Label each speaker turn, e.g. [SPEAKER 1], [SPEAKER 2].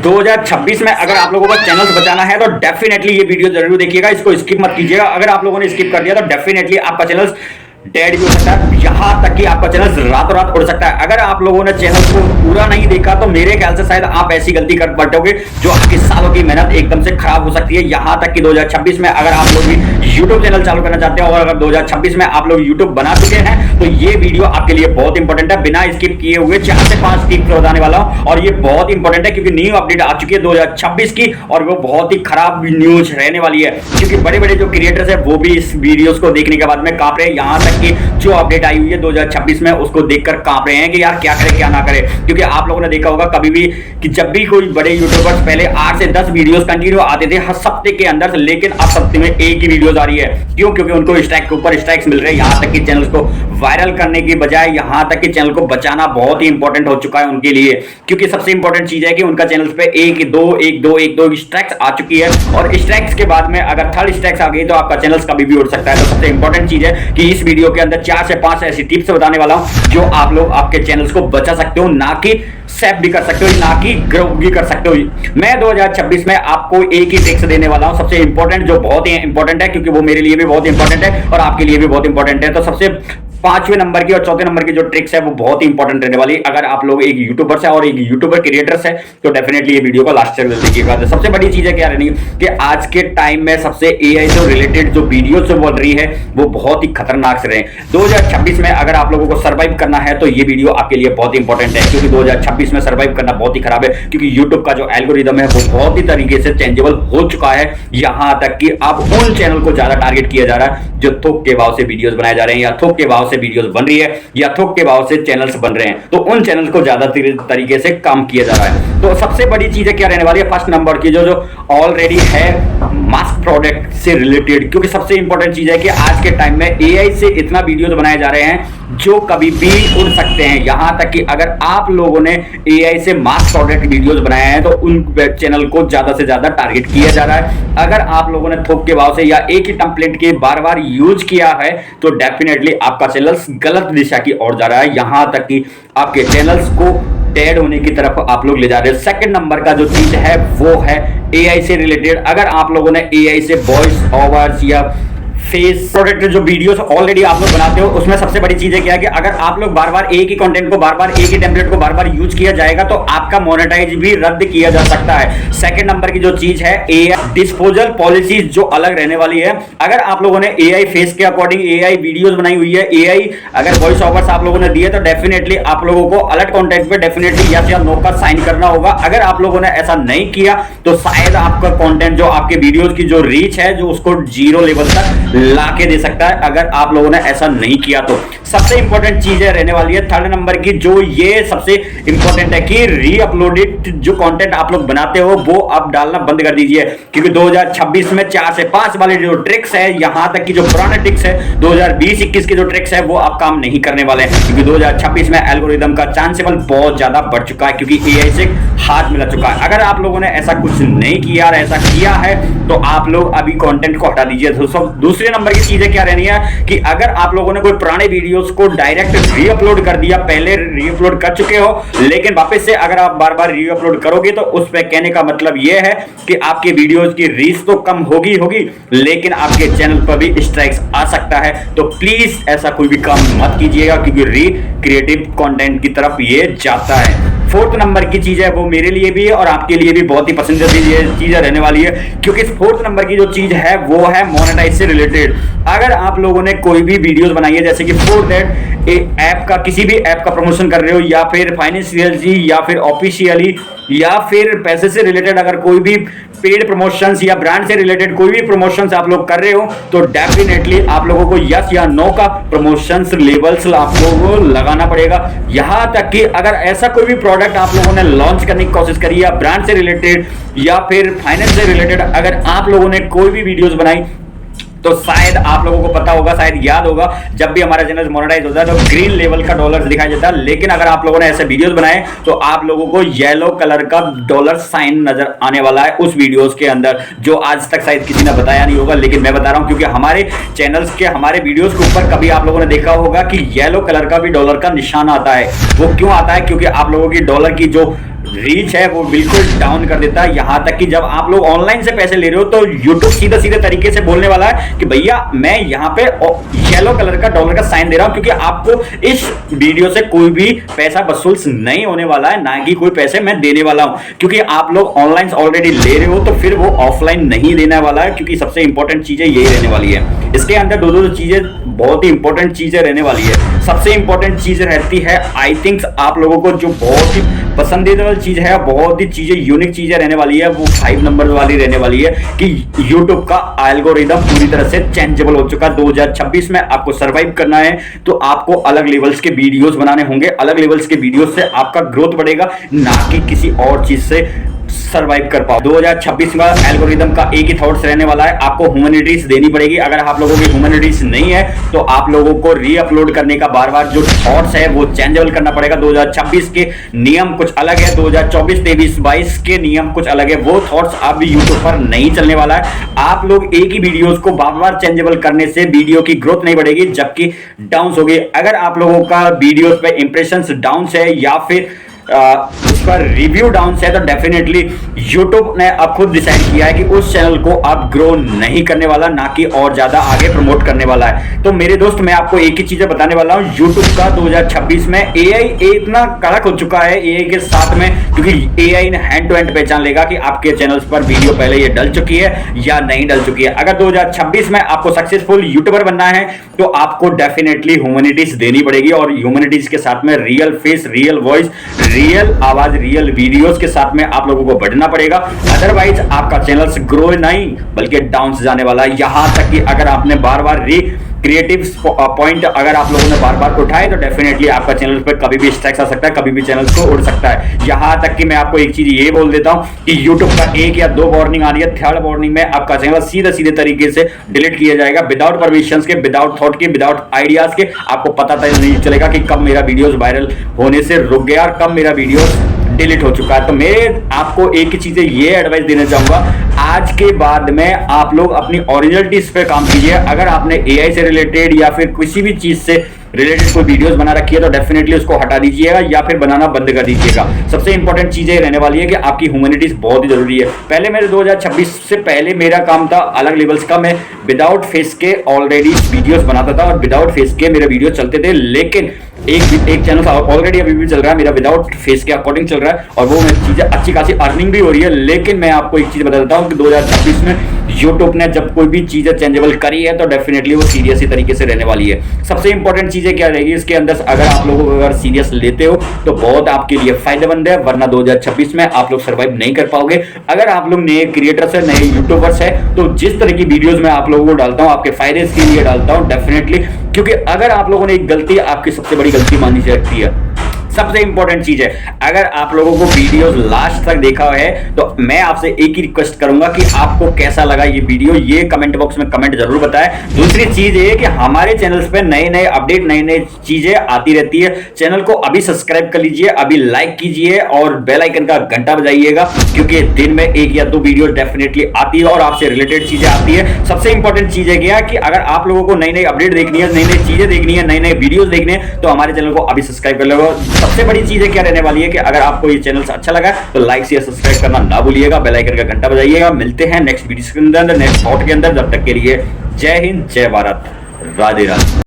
[SPEAKER 1] 2026 में अगर आप लोगों को चैनल्स बचाना है तो डेफिनेटली ये वीडियो जरूर देखिएगा, इसको स्किप मत कीजिएगा। अगर आप लोगों ने स्किप कर दिया तो डेफिनेटली आपका चैनल डेड भी हो सकता है, यहां तक कि आपका चैनल रातों रात उड़ सकता है। अगर आप लोगों ने चैनल को पूरा नहीं देखा तो मेरे ख्याल से शायद आप ऐसी गलती कर बैठोगे जो आपकी सालों की मेहनत एकदम से खराब हो सकती है। यहां तक कि 2026 में अगर आप लोग भी YouTube चैनल चालू करना चाहते हो और अगर 2026 में आप लोग YouTube बना चुके हैं तो ये वीडियो आपके लिए बहुत इंपॉर्टेंट है। बिना स्किप किए हुए 4 से 5 टिप्स बताने वाला हूं और ये बहुत इंपॉर्टेंट है क्योंकि न्यू अपडेट आ चुकी है 2026 की और वो बहुत ही खराब न्यूज रहने वाली है क्योंकि बड़े बड़े जो क्रिएटर्स है वो भी इस वीडियोस को देखने के बाद में कांप रहे हैं। यहां तक कि जो अपडेट आई हुई है 2026 में उसको देखकर कांप रहे हैं कि यार क्या करे क्या ना करे, क्योंकि आप लोगों ने देखा होगा कभी भी कि जब भी कोई बड़े यूट्यूबर्स पहले 8 से 10 वीडियोस कंटिन्यू आते थे हर हफ्ते के अंदर, लेकिन अब हफ्ते में एक ही वीडियोस आ रही है। क्यों? क्योंकि उनको स्ट्राइक के ऊपर स्ट्राइक्स मिल रहे हैं। यहां तक कि चैनल को वायरल करने की बजाय यहां तक कि चैनल को बचाना बहुत ही इंपॉर्टेंट हो चुका है उनके लिए, क्योंकि सबसे इंपॉर्टेंट चीज है कि उनका चैनल पे एक दो स्ट्राइक्स आ चुकी है और स्ट्राइक्स के बाद में अगर थर्ड स्ट्राइक्स आ गई तो आपका चैनल कभी भी उड़ सकता है। तो सबसे इंपॉर्टेंट चीज है कि इस वीडियो के अंदर 4 से 5 ऐसी टिप्स बताने वाला हूं जो आप लोग आपके चैनल्स को बचा सकते हो, ना कि सेव भी कर सकते हो, ना कि ग्रो भी कर सकते हो। मैं 2026 में आपको एक ही ट्रिक्स देने वाला हूं सबसे इंपॉर्टेंट, जो बहुत ही इंपॉर्टेंट है क्योंकि वो मेरे लिए भी बहुत इंपॉर्टेंट है और आपके लिए भी बहुत इंपॉर्टेंट है। तो सबसे 5वें नंबर की और 4थे नंबर की जो ट्रिक्स है वो बहुत ही इंपॉर्टेंट रहने वाली है। अगर आप लोग एक यूट्यूबर है और एक यूट्यूबर क्रिएटर्स है तो डेफिनेटली ये वीडियो को लास्ट तक देखिएगा। तो सबसे बड़ी चीज है क्या रहनी कि आज के टाइम में सबसे एआई से रिलेटेड जो वीडियो जो बन रही है वो बहुत ही खतरनाक से रहे। 2026 में अगर आप लोगों को सर्वाइव करना है तो ये वीडियो आपके लिए बहुत इंपॉर्टेंट है, क्योंकि 2026 में सर्वाइव करना बहुत ही खराब है क्योंकि यूट्यूब का जो एल्गोरिदम है वो बहुत ही तरीके से चेंजेबल हो चुका है। यहां तक कि अब उन चैनल को ज्यादा टारगेट किया जा रहा है जो थोक के भाव से वीडियोस बनाए जा रहे हैं या थोक के भाव से वीडियोस बन रही है या थोक के भाव से चैनल्स बन रहे हैं, तो उन चैनल को ज्यादा तरीके से काम किया जा रहा है। तो सबसे बड़ी चीज क्या रहने वाली है फर्स्ट नंबर की जो ऑलरेडी है मास्क प्रोडक्ट से रिलेटेड, क्योंकि सबसे इंपॉर्टेंट चीज है कि आज के टाइम में एआई से इतना वीडियोस बनाए जा रहे हैं जो कभी भी उड़ सकते हैं। यहां तक कि अगर आप लोगों ने एआई से मास्क प्रोडक्ट वीडियोस बनाए हैं तो उन वेब चैनल को ज्यादा से ज्यादा टारगेट किया जा रहा है। अगर आप लोगों ने थोक के भाव से या एक ही टेम्पलेट के बार बार यूज किया है तो डेफिनेटली आपका चैनल गलत दिशा की ओर जा रहा है, यहां तक कि आपके चैनल्स को डेड होने की तरफ आप लोग ले जा रहे हैं। सेकंड नंबर का जो चीज है वो है एआई से रिलेटेड। अगर आप लोगों ने एआई से वॉइस ओवर्स या फेस प्रोडक्ट जो वीडियोस ऑलरेडी आप लोग बनाते हो उसमें सबसे बड़ी चीज है क्या है कि अगर आप लोग बार बार एक ही कंटेंट को बार बार एक ही टेम्पलेट को बार बार यूज किया जाएगा तो आपका मोनेटाइज भी रद्द किया जा सकता है। सेकंड नंबर की जो चीज है एआई डिस्पोजल पॉलिसीज जो अलग रहने वाली है। अगर आप लोगों ने एआई फेस के अकॉर्डिंग एआई वीडियोस बनाई हुई है, एआई अगर वॉइस ओवर्स आप लोगों ने दिए तो डेफिनेटली आप लोगों को अलर्ट कॉन्टेंट पे डेफिनेटली यस या नो का साइन करना होगा। अगर आप लोगों ने ऐसा नहीं किया तो शायद आपका कंटेंट जो आपके वीडियोस की जो रीच है जो उसको 0 लेवल तक लाके दे सकता है अगर आप लोगों ने ऐसा नहीं किया तो। सबसे इंपॉर्टेंट चीज है रहने वाली है थर्ड नंबर की, जो ये सबसे इंपॉर्टेंट है कि री अपलोडेड जो कंटेंट आप लोग बनाते हो वो अब डालना बंद कर दीजिए, क्योंकि 2026 में 4 से 5 वाले जो ट्रिक्स है, यहां तक कि जो पुराने ट्रिक्स है 2020-21 के जो ट्रिक्स है वो अब काम नहीं करने वाले हैं, क्योंकि 2026 में एल्गोरिदम का चांसेबल बहुत ज्यादा बढ़ चुका है क्योंकि एआई से हाथ मिला चुका है। अगर आप लोगों ने ऐसा कुछ नहीं किया और ऐसा किया है तो आप लोग अभी कंटेंट को हटा दीजिए। दूसरे नंबर की चीजें क्या रहनी है कि अगर आप लोगों ने कोई पुराने वीडियोस को डायरेक्ट रीअपलोड कर दिया, पहले रीअपलोड कर चुके हो लेकिन वापस से अगर आप बार बार रीअपलोड करोगे तो उस पे कहने का मतलब यह है कि आपके वीडियोस की रीच तो कम होगी लेकिन आपके चैनल पर भी स्ट्राइक्स आ सकता है। तो प्लीज ऐसा कोई भी काम मत कीजिएगा क्योंकि रिक्रिएटिव कंटेंट की तरफ ये जाता है। फोर्थ नंबर की चीज है वो मेरे लिए भी और आपके लिए भी बहुत ही पसंदीदा चीज रहने वाली है, क्योंकि फोर्थ नंबर की जो चीज है वो है मोनेटाइज से रिलेटेड। अगर आप लोगों ने कोई भी वीडियोस बनाई है जैसे कि फॉर दैट ऐप का किसी भी ऐप का प्रमोशन कर रहे हो या फिर फाइनेंशियली या फिर ऑफिशियली या फिर पैसे से रिलेटेड अगर कोई भी पेड प्रमोशंस या ब्रांड से रिलेटेड कोई भी प्रमोशंस आप लोग कर रहे हो तो डेफिनेटली आप लोगों को यस या नो का प्रमोशंस लेवल्स आप लोगों को लगाना पड़ेगा। यहां तक कि अगर ऐसा कोई भी प्रोडक्ट आप लोगों ने लॉन्च करने की कोशिश करी या ब्रांड से रिलेटेड या फिर फाइनेंस से रिलेटेड अगर आप लोगों ने कोई भी वीडियोस बनाई तो शायद आप लोगों को पता होगा, शायद याद होगा, जब भी हमारा चैनल मोनेटाइज होता है तो ग्रीन लेवल का डॉलर दिखाई देता है, लेकिन अगर आप लोगों ने ऐसे वीडियोस बनाए तो आप लोगों को येलो कलर का डॉलर साइन नजर आने वाला है उस वीडियोस के अंदर, जो आज तक शायद किसी ने बताया नहीं होगा लेकिन मैं बता रहा हूं क्योंकि हमारे चैनल्स के हमारे वीडियोस के ऊपर कभी आप लोगों ने देखा होगा कि येलो कलर का भी डॉलर का निशान आता है। वो क्यों आता है? क्योंकि आप लोगों की डॉलर की जो रीच है वो बिल्कुल डाउन कर देता है। यहां तक कि जब आप लोग ऑनलाइन से पैसे ले रहे हो तो YouTube सीधे सीधे तरीके से बोलने वाला है कि भैया मैं यहां पे येलो कलर का डॉलर का साइन दे रहा हूं, क्योंकि आपको इस वीडियो से कोई भी पैसा वसूल नहीं होने वाला है, ना कि कोई पैसे मैं देने वाला हूं, क्योंकि आप लोग ऑनलाइन ऑलरेडी ले रहे हो तो फिर वो ऑफलाइन नहीं देने वाला है, क्योंकि सबसे इंपॉर्टेंट चीजें यही रहने वाली है। इसके अंदर दो चीजें बहुत ही इंपॉर्टेंट चीजें रहने वाली है। सबसे इंपॉर्टेंट चीज रहती है, आई थिंक आप लोगों को जो बहुत ही पसंदीदा चीज है, बहुत ही चीजें यूनिक चीजें रहने वाली है, वो 5 नंबर वाली रहने वाली है कि YouTube का एल्गोरिदम पूरी तरह से चेंजेबल हो चुका है। 2026 में आपको सरवाइव करना है तो आपको अलग लेवल्स के वीडियोस बनाने होंगे। अलग लेवल्स के वीडियोस से आपका ग्रोथ बढ़ेगा, ना कि किसी और चीज से सरवाइव कर पाओ। 2026 में एल्गोरिदम का एक ही थॉट्स रहने वाला है, आपको ह्यूमैनिटीज देनी पड़ेगी। अगर आप लोगों की ह्यूमैनिटीज नहीं है तो आप लोगों को रीअपलोड करने का बार बार जो थॉट्स है वो चेंजेबल करना पड़ेगा। 2026 के नियम कुछ अलग है, 2024, 23, 22 के नियम कुछ अलग है। वो थॉट्स अब यूट्यूब पर नहीं चलने वाला है। आप लोग एक ही वीडियोस को बार बार चेंजेबल करने से वीडियो की ग्रोथ नहीं बढ़ेगी, जबकि डाउन होगी। अगर आप लोगों का वीडियोस पे इंप्रेशंस डाउन है या फिर उसका रिव्यू डाउन है, तो डेफिनेटली YouTube ने अब खुद डिसाइड किया है कि उस चैनल को अब ग्रो नहीं करने वाला, ना कि और ज्यादा आगे प्रमोट करने वाला है। तो मेरे दोस्त मैं आपको एक ही चीजें बताने वाला हूं, YouTube का 2026 में AI इतना कड़क हो चुका है AI के साथ में, क्योंकि AI ने हैंड टू हैंड पहचान लेगा कि आपके चैनल्स पर वीडियो पहले ये डल चुकी है या नहीं डल चुकी है। अगर 2026 में आपको सक्सेसफुल यूट्यूबर बनना है तो आपको डेफिनेटली ह्यूमैनिटीज देनी पड़ेगी, और ह्यूमैनिटीज के साथ में real face, real voice, real आवाज, रियल वीडियोस के साथ में आप लोगों को बढ़ना पड़ेगा। अदरवाइज आपका चैनल ग्रो नहीं बल्कि डाउन से जाने वाला है। यहां तक कि अगर आपने बार बार क्रिएटिव पॉइंट अगर आप लोगों ने बार बार उठाए तो डेफिनेटली आपका चैनल पर कभी भी स्ट्राइक्स आ सकता है, कभी भी चैनल को उड़ सकता है। यहां तक कि मैं आपको एक चीज ये बोल देता हूं कि YouTube का 1 या 2 वार्निंग आ रही है, 3rd वार्निंग में आपका चैनल सीधे सीधे तरीके से डिलीट किया जाएगा, विदाउट परमिशंस के, विदाउट थॉट के, विदाउट आइडियाज के। आपको पता नहीं चलेगा कि कब मेरा वीडियोस वायरल होने से रुक गया और कब मेरा वीडियोस डिलीट हो चुका है। तो मैं आपको एक ही चीजें ये एडवाइस देना चाहूंगा, आज के बाद में आप लोग अपनी ओरिजिनलिटीज पे काम कीजिए। अगर आपने AI से रिलेटेड या फिर किसी भी चीज से रिलेटेड कोई वीडियोस बना रखी है तो डेफिनेटली उसको हटा दीजिएगा या फिर बनाना बंद कर दीजिएगा। सबसे इंपॉर्टेंट चीज ये रहने वाली है कि आपकी ह्यूमैनिटीज बहुत ही जरूरी है। पहले मेरे 2026 से पहले मेरा काम था अलग लेवल्स का, मैं विदाउट फेस के ऑलरेडी वीडियोस बनाता था और विदाउट फेस के मेरे वीडियो चलते थे, लेकिन एक चैनल ऑलरेडी अभी भी चल रहा है मेरा विदाउट फेस के अकॉर्डिंग चल रहा है और वो चीजें अच्छी खासी अर्निंग भी हो रही है। लेकिन मैं आपको एक चीज बता देता हूं कि 2026 में YouTube ने जब कोई भी चीजें चेंजेबल करी है तो डेफिनेटली वो सीरियस तरीके से रहने वाली है। सबसे इंपॉर्टेंट चीजें क्या रहेगी इसके अंदर, अगर आप लोगों को अगर सीरियस लेते हो तो बहुत आपके लिए फायदेमंद है, वरना 2026 में आप लोग सर्वाइव नहीं कर पाओगे। अगर आप लोग नए क्रिएटर्स है, नए यूट्यूबर्स है, तो जिस तरह की वीडियोस मैं आप लोगों को डालता हूं आपके फायदे के लिए डालता हूं डेफिनेटली, क्योंकि अगर आप लोगों ने एक गलती, आपकी सबसे बड़ी गलती मानी जाती है। सबसे इंपॉर्टेंट चीज है, अगर आप लोगों को वीडियोस लास्ट तक देखा है तो मैं आपसे एक ही रिक्वेस्ट करूंगा कि आपको कैसा लगा ये वीडियो, ये कमेंट बॉक्स में कमेंट जरूर बताएं। दूसरी चीज ये कि हमारे चैनल्स पे नए नए अपडेट, नई नई चीजें आती रहती है। चैनल को अभी सब्सक्राइब कर लीजिए, अभी लाइक कीजिए और बेल आइकन का घंटा बजाइएगा, क्योंकि दिन में 1 या 2 वीडियो डेफिनेटली आती है और आपसे रिलेटेड चीजें आती है। सबसे इंपॉर्टेंट चीज है क्या कि अगर आप लोगों को नई नई अपडेट देखनी है, नई नई चीजें देखनी है, नए नए वीडियोस देखने हैं तो हमारे चैनल को अभी सब्सक्राइब कर लो। सबसे बड़ी चीज क्या रहने वाली है कि अगर आपको ये चैनल अच्छा लगा तो लाइक शेयर सब्सक्राइब करना ना भूलिएगा, बेल आइकन का घंटा बजाइएगा। मिलते हैं नेक्स्ट वीडियो के अंदर, नेक्स्ट थॉट के अंदर। जब तक के लिए जय हिंद, जय भारत, राधे राधे।